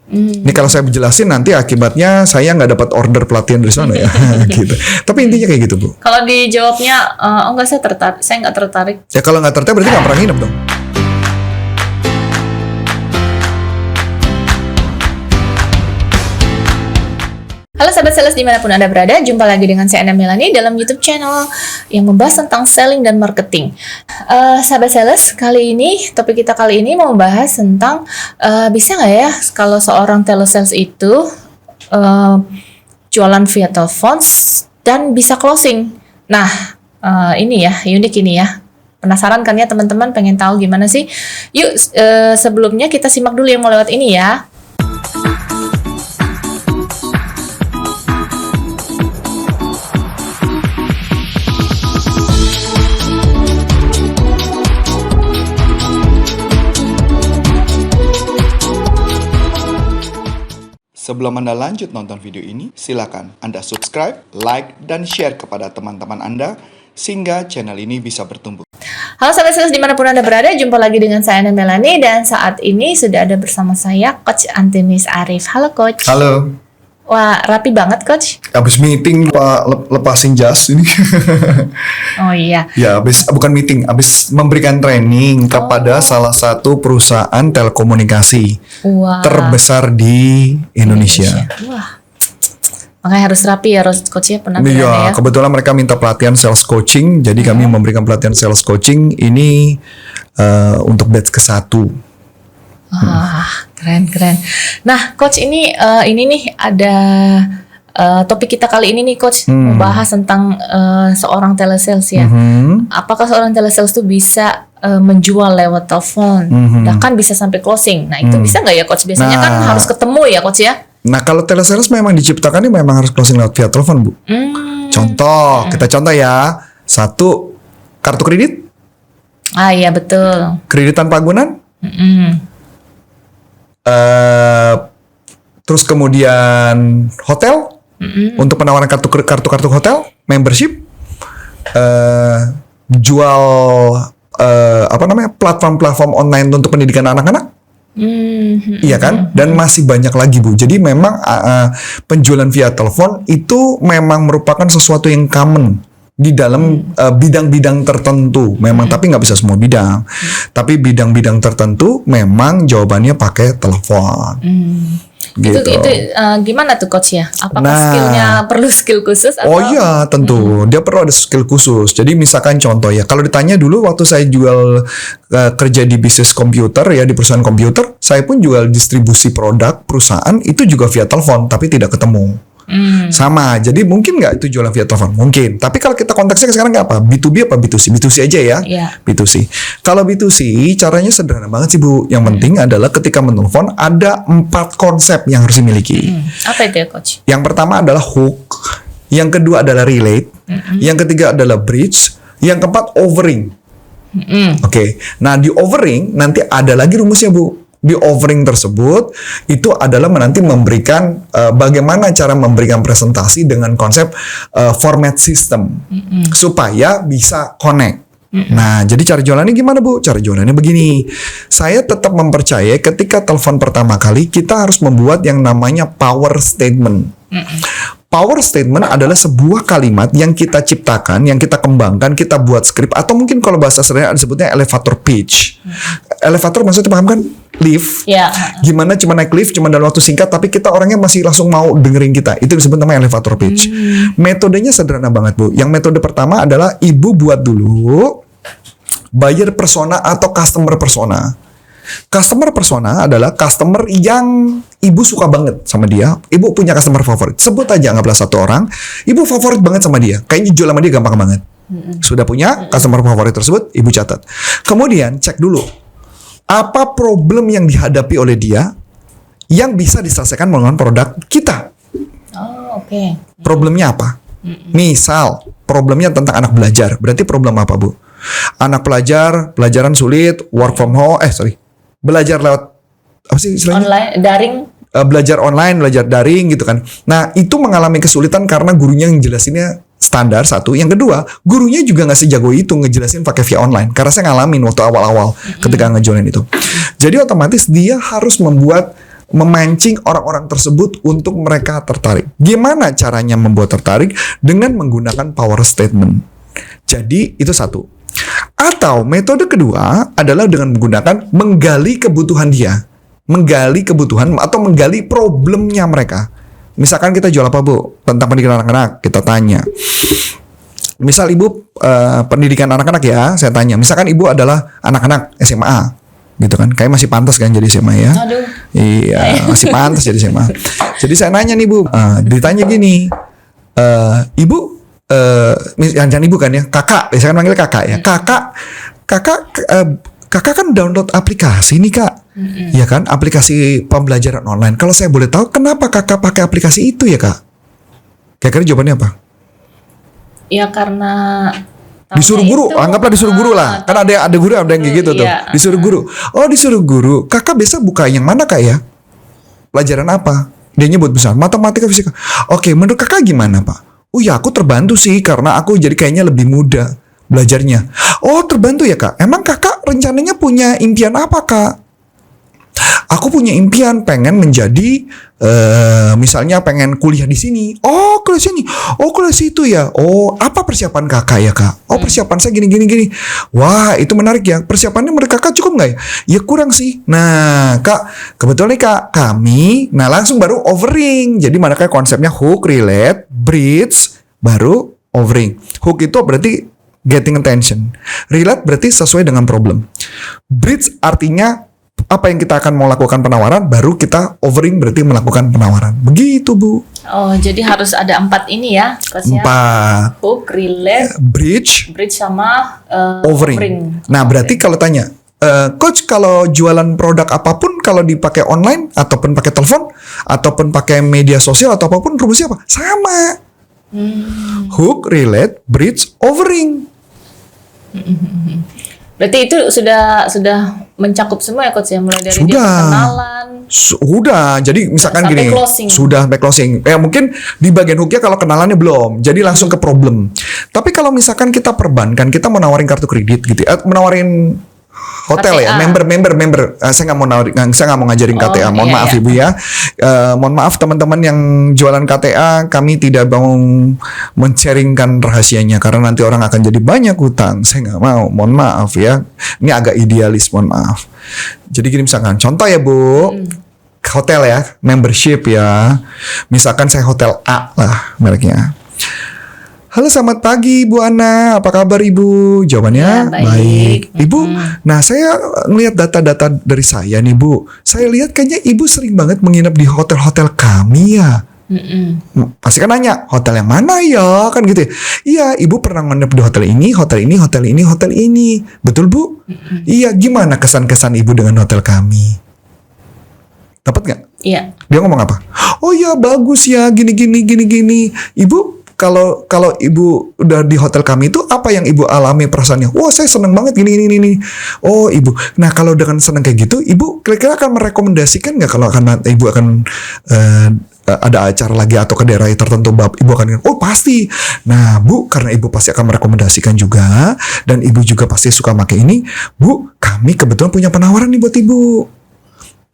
Ini kalau saya jelasin nanti akibatnya saya nggak dapat order pelatihan dari sana ya, gitu. Tapi intinya kayak gitu Bu. Kalau dijawabnya, enggak saya nggak tertarik. Ya kalau nggak tertarik berarti nggak pernah nginep dong. Halo sahabat sales dimanapun Anda berada, jumpa lagi dengan saya Ana Melani dalam YouTube channel yang membahas tentang selling dan marketing. Sahabat sales, topik kita kali ini mau membahas tentang bisa nggak ya kalau seorang telesales itu jualan via telepon dan bisa closing. Nah, ini ya, unik ini ya. Penasaran kan ya teman-teman, pengen tahu gimana sih? Yuk, sebelumnya kita simak dulu yang mau lewat ini ya. Sebelum Anda lanjut nonton video ini, silakan Anda subscribe, like, dan share kepada teman-teman Anda sehingga channel ini bisa bertumbuh. Halo sahabat sales dimanapun Anda berada, jumpa lagi dengan saya Ana Melani dan saat ini sudah ada bersama saya Coach Antonis Arif. Halo Coach. Halo. Wah, rapi banget Coach. Habis meeting lepasin jas ini. Oh iya. Ya, bukan meeting, habis memberikan training kepada salah satu perusahaan telekomunikasi terbesar di Indonesia. Wah. Makanya harus rapi ya Coach ya penampilannya ya. Kebetulan mereka minta pelatihan sales coaching, jadi kami memberikan pelatihan sales coaching ini untuk batch ke-1. Keren. Nah, Coach ini nih ada topik kita kali ini nih, Coach, membahas tentang seorang telesales ya. Apakah seorang telesales itu bisa menjual lewat telepon, bahkan bisa sampai closing? Nah, itu bisa nggak ya, Coach? Biasanya kan harus ketemu ya, Coach ya. Nah, kalau telesales memang diciptakan ini memang harus closing lewat via telepon, Bu. Kita contoh ya. 1, kartu kredit. Iya betul. Kredit tanpa agunan. Terus kemudian hotel untuk penawaran kartu hotel, membership, jual platform online untuk pendidikan anak-anak, iya kan? Dan masih banyak lagi Bu. Jadi memang penjualan via telepon itu memang merupakan sesuatu yang common di dalam bidang-bidang tertentu memang, tapi nggak bisa semua bidang. Tapi bidang-bidang tertentu memang jawabannya pakai telepon. Gitu. Itu gimana tuh Coach ya? Apakah skillnya perlu skill khusus? Atau? Oh iya tentu, dia perlu ada skill khusus. Jadi misalkan contoh ya, kalau ditanya dulu waktu saya jual kerja di bisnis komputer ya, di perusahaan komputer, saya pun jual distribusi produk perusahaan itu juga via telepon, tapi tidak ketemu. Sama, jadi mungkin nggak itu jualan via telepon? Mungkin. Tapi kalau kita konteksnya sekarang nggak apa? B2B apa B2C? B2C aja ya. B2C. Kalau B2C caranya sederhana banget sih Bu. Yang penting adalah ketika menelpon ada 4 konsep yang harus dimiliki. Apa itu ya Coach? Yang pertama adalah hook, yang kedua adalah relate, yang ketiga adalah bridge, yang keempat offering. Oke. Nah di offering nanti ada lagi rumusnya Bu. Di offering tersebut itu adalah nanti memberikan bagaimana cara memberikan presentasi dengan konsep format system supaya bisa connect. Nah, jadi cara jualannya gimana Bu? Cara jualannya begini. Saya tetap mempercayai ketika telepon pertama kali kita harus membuat yang namanya power statement. Power statement adalah sebuah kalimat yang kita ciptakan, yang kita kembangkan, kita buat skrip, atau mungkin kalau bahasa sederhana disebutnya elevator pitch. Elevator maksudnya paham kan? Lift. Gimana cuma naik lift cuma dalam waktu singkat, tapi kita orangnya masih langsung mau dengerin kita. Itu disebut namanya elevator pitch. Metodenya sederhana banget Bu. Yang metode pertama adalah Ibu buat dulu buyer persona atau customer persona. Customer persona adalah customer yang Ibu suka banget sama dia. Ibu punya customer favorit. Sebut aja, anggaplah 1 orang. Ibu favorit banget sama dia. Kayaknya jual sama dia gampang banget. Sudah punya customer favorit tersebut, Ibu catat. Kemudian cek dulu. Apa problem yang dihadapi oleh dia yang bisa diselesaikan melalui produk kita. Problemnya apa? Misal, problemnya tentang anak belajar. Berarti problem apa Bu? Anak pelajaran sulit, work from home, belajar lewat apa sih istilahnya? Online, daring. Belajar online, belajar daring gitu kan. Nah, itu mengalami kesulitan karena gurunya yang jelasinnya standar, 1. Yang kedua, gurunya juga nggak sejago itu ngejelasin pakai via online. Karena saya ngalamin waktu awal-awal ketika ngejualin itu. Jadi otomatis dia harus membuat memancing orang-orang tersebut untuk mereka tertarik. Gimana caranya membuat tertarik? Dengan menggunakan power statement. Jadi itu satu. Atau metode kedua adalah dengan menggunakan menggali kebutuhan dia. Menggali kebutuhan atau menggali problemnya mereka. Misalkan kita jual apa, Bu? Tentang pendidikan anak-anak, kita tanya. Misal ibu pendidikan anak-anak ya, saya tanya. Misalkan ibu adalah anak-anak SMA, gitu kan? Kayak masih pantas kan jadi SMA ya? Aduh. Iya, masih pantas jadi SMA. Jadi saya nanya nih Bu, ditanya gini, ibu, jangan ibu kan ya, kakak, biasanya kan manggil kakak ya, kakak kan download aplikasi nih kak, ya kan, aplikasi pembelajaran online. Kalau saya boleh tahu, kenapa kakak pakai aplikasi itu ya kak? Kira-kira jawabannya apa? Ya karena disuruh guru, anggaplah disuruh guru lah. Kan ada guru ada yang kayak gitu tuh. Iya. Disuruh guru. Oh, disuruh guru. Kakak biasa buka yang mana kak ya? Pelajaran apa? Dia nyebut besar, matematika, fisika. Oke, menurut kakak gimana pak? Oh ya, aku terbantu sih karena aku jadi kayaknya lebih mudah belajarnya. Oh, terbantu ya kak. Emang kakak rencananya punya impian apa kak? Aku punya impian pengen menjadi misalnya pengen kuliah di sini. Oh, kuliah sini. Oh, kuliah situ ya. Oh, apa persiapan kakak ya kak? Oh, persiapan saya gini. Wah, itu menarik ya. Persiapannya menurut kakak cukup nggak ya? Ya kurang sih. Nah, kak, kebetulan nih kak, kami, nah langsung baru offering. Jadi mana kayak konsepnya hook, relate, bridge, baru offering. Hook itu berarti getting attention. Relate berarti sesuai dengan problem. Bridge artinya apa yang kita akan mau lakukan penawaran, baru kita offering berarti melakukan penawaran. Begitu Bu. Oh, jadi harus ada 4 ini ya, coachnya. 4. Hook, relate, Bridge, sama offering. Nah, berarti kalau tanya, coach kalau jualan produk apapun kalau dipakai online ataupun pakai telepon ataupun pakai media sosial atau apapun rumusnya apa? Sama. Hook, relate, bridge, offering. Berarti itu sudah mencakup semua ya coach ya, mulai dari dia kenalan. Sudah. Jadi misalkan sampai gini, closing. Sudah sampai closing. Ya mungkin di bagian hooknya kalau kenalannya belum. Jadi langsung ke problem. Tapi kalau misalkan kita perbankan, kita mau nawarin kartu kredit gitu ya, menawarin hotel KTA. ya, member. Saya nggak mau ngajarin KTA. Mohon maaf Ibu ya. Mohon maaf teman-teman yang jualan KTA, kami tidak mau men-sharingkan rahasianya karena nanti orang akan jadi banyak hutang. Saya nggak mau. Mohon maaf ya. Ini agak idealis. Mohon maaf. Jadi gini misalkan, contoh ya Bu, hotel ya, membership ya. Misalkan saya hotel A lah mereknya. Halo, selamat pagi Bu Ana, apa kabar Ibu? Jawabannya Ya, baik. Ibu, nah saya ngelihat data-data dari saya nih Bu. Saya lihat kayaknya Ibu sering banget menginap di hotel-hotel kami ya. Pasti kan nanya, hotel yang mana ya? Kan gitu ya. Iya, Ibu pernah nginep di hotel ini, hotel ini, hotel ini, hotel ini. Betul Bu? Iya, gimana kesan-kesan Ibu dengan hotel kami? Dapat nggak? Iya. Dia ngomong apa? Oh ya bagus ya, gini. Ibu, kalau Ibu udah di hotel kami itu apa yang Ibu alami perasaannya? Wah, saya seneng banget gini. Oh Ibu, nah kalau dengan seneng kayak gitu, Ibu kira-kira akan merekomendasikan nggak kalau Ibu akan ada acara lagi atau ke daerah tertentu, Ibu akan, oh pasti. Nah Bu, karena Ibu pasti akan merekomendasikan juga dan Ibu juga pasti suka pakai ini, Bu, kami kebetulan punya penawaran nih buat Ibu.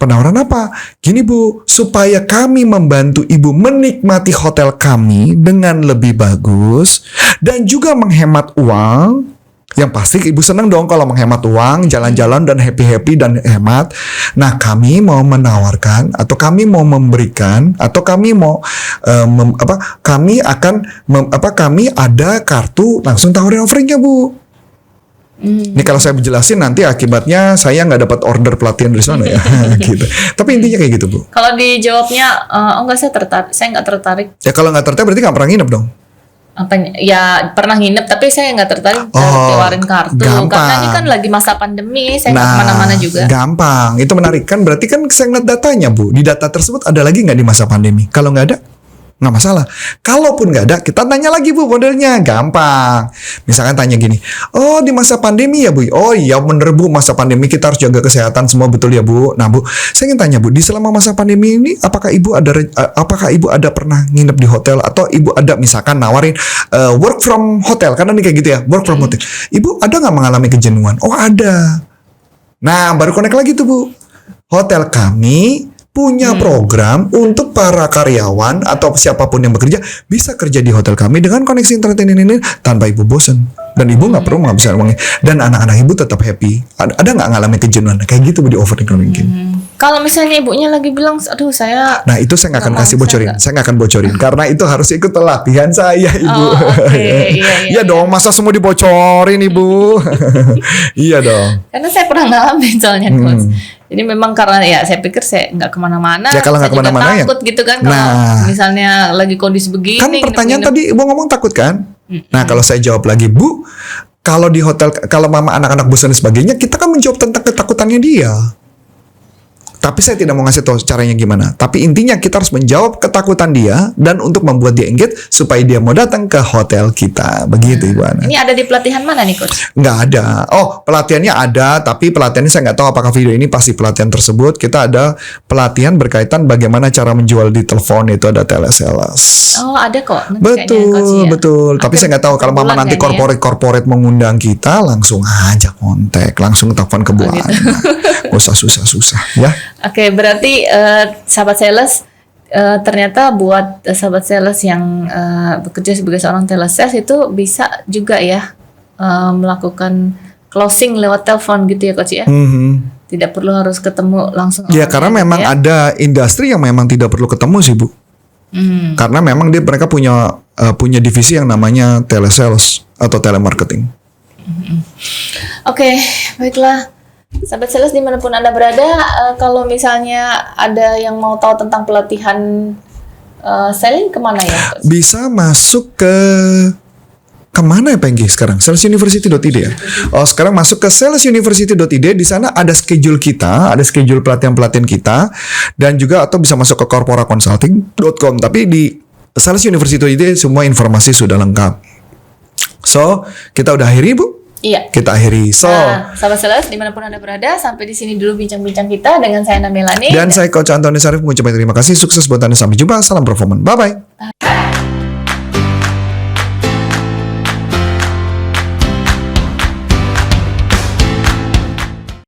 Penawaran apa? Gini Bu, supaya kami membantu Ibu menikmati hotel kami dengan lebih bagus dan juga menghemat uang. Yang pasti Ibu senang dong kalau menghemat uang, jalan-jalan dan happy dan hemat. Nah, kami mau menawarkan atau kami mau memberikan atau kami mau kami ada kartu langsung tawarin offeringnya Bu. Ini kalau saya jelasin nanti akibatnya saya nggak dapat order pelatihan dari sana ya, gitu. Tapi intinya kayak gitu Bu. Kalau dijawabnya, enggak, saya nggak tertarik. Ya kalau nggak tertarik berarti nggak pernah nginep dong. Apanya? Ya pernah nginep tapi saya nggak tertarik tawarin kartu. Gampang. Karena ini kan lagi masa pandemi, saya nggak kemana-mana juga. Gampang, itu menarik kan? Berarti kan saya ngeliat datanya Bu. Di data tersebut ada lagi nggak di masa pandemi? Kalau nggak ada, nggak masalah. Kalaupun nggak ada, kita tanya lagi Bu modelnya. Gampang. Misalkan tanya gini, oh di masa pandemi ya Bu? Oh iya bener Bu, masa pandemi kita harus jaga kesehatan semua, betul ya Bu? Nah Bu, saya ingin tanya Bu, di selama masa pandemi ini apakah Ibu ada pernah nginep di hotel atau Ibu ada misalkan nawarin work from hotel? Karena ini kayak gitu ya, work from hotel. Ibu ada nggak mengalami kejenuhan? Oh ada. Nah baru connect lagi tuh Bu. Hotel kami punya program untuk para karyawan atau siapapun yang bekerja bisa kerja di hotel kami dengan koneksi internet ini tanpa ibu bosen. Dan ibu nggak perlu menghabiskan uangnya. Dan anak-anak ibu tetap happy. Ada nggak ngalamin kejenuhan? Kayak gitu di offering mungkin. Kalau misalnya ibunya lagi bilang, aduh saya... Nah itu saya nggak akan kasih bocorin. Saya nggak akan bocorin. Karena itu harus ikut pelatihan saya, Ibu. Oh, oke. Iya dong, masa semua dibocorin, Ibu? Iya dong. Karena saya pernah ngalamin soalnya, Coach. Jadi memang karena ya saya pikir saya nggak kemana-mana. Ya kalau nggak saya juga kemana-mana ya. takut gitu kan kalau misalnya lagi kondisi begini. Kan pertanyaan tadi Ibu ngomong takut kan? Nah kalau saya jawab lagi, Bu, kalau di hotel, kalau mama anak-anak bosan dan sebagainya, kita kan menjawab tentang ketakutannya dia. Tapi saya tidak mau ngasih tahu caranya gimana. Tapi intinya kita harus menjawab ketakutan dia dan untuk membuat dia engage supaya dia mau datang ke hotel kita. Begitu Ibu Ana. Ini ada di pelatihan mana nih, Coach? Nggak ada. Oh, pelatihannya ada, tapi pelatihannya saya nggak tahu apakah video ini pasti pelatihan tersebut. Kita ada pelatihan berkaitan bagaimana cara menjual di telepon, itu ada telesales. Oh, ada kok. Nanti Betul, Coach, ya. betul. Tapi saya nggak tahu kalau mama nanti kayaknya ya. corporate mengundang kita, langsung aja kontak, langsung telepon ke Bu Ana. Nggak usah susah-susah, ya. Oke, berarti sahabat sales, ternyata buat sahabat sales yang bekerja sebagai seorang telesales itu bisa juga ya melakukan closing lewat telepon gitu ya, Coach ya. Tidak perlu harus ketemu langsung. Ya karena memang ada industri yang memang tidak perlu ketemu sih Bu. Karena memang mereka punya divisi yang namanya telesales atau telemarketing. Oke, baiklah. Sahabat sales dimanapun Anda berada, kalau misalnya ada yang mau tahu tentang pelatihan selling kemana ya, Coach? Bisa masuk ke kemana ya Penggi sekarang? salesuniversity.id ya. Oh sekarang masuk ke salesuniversity.id. Di sana ada schedule kita, ada schedule pelatihan-pelatihan kita, dan juga atau bisa masuk ke corporaconsulting.com. Tapi di salesuniversity.id semua informasi sudah lengkap. So kita udah akhiri Bu. Iya. Kita akhiri. So, sahabat sales dimanapun Anda berada, sampai di sini dulu bincang-bincang kita dengan saya Melani. Dan saya Coach Antoni Sarif mengucapkan terima kasih, sukses buat Anda, sampai jumpa, salam performan, bye bye.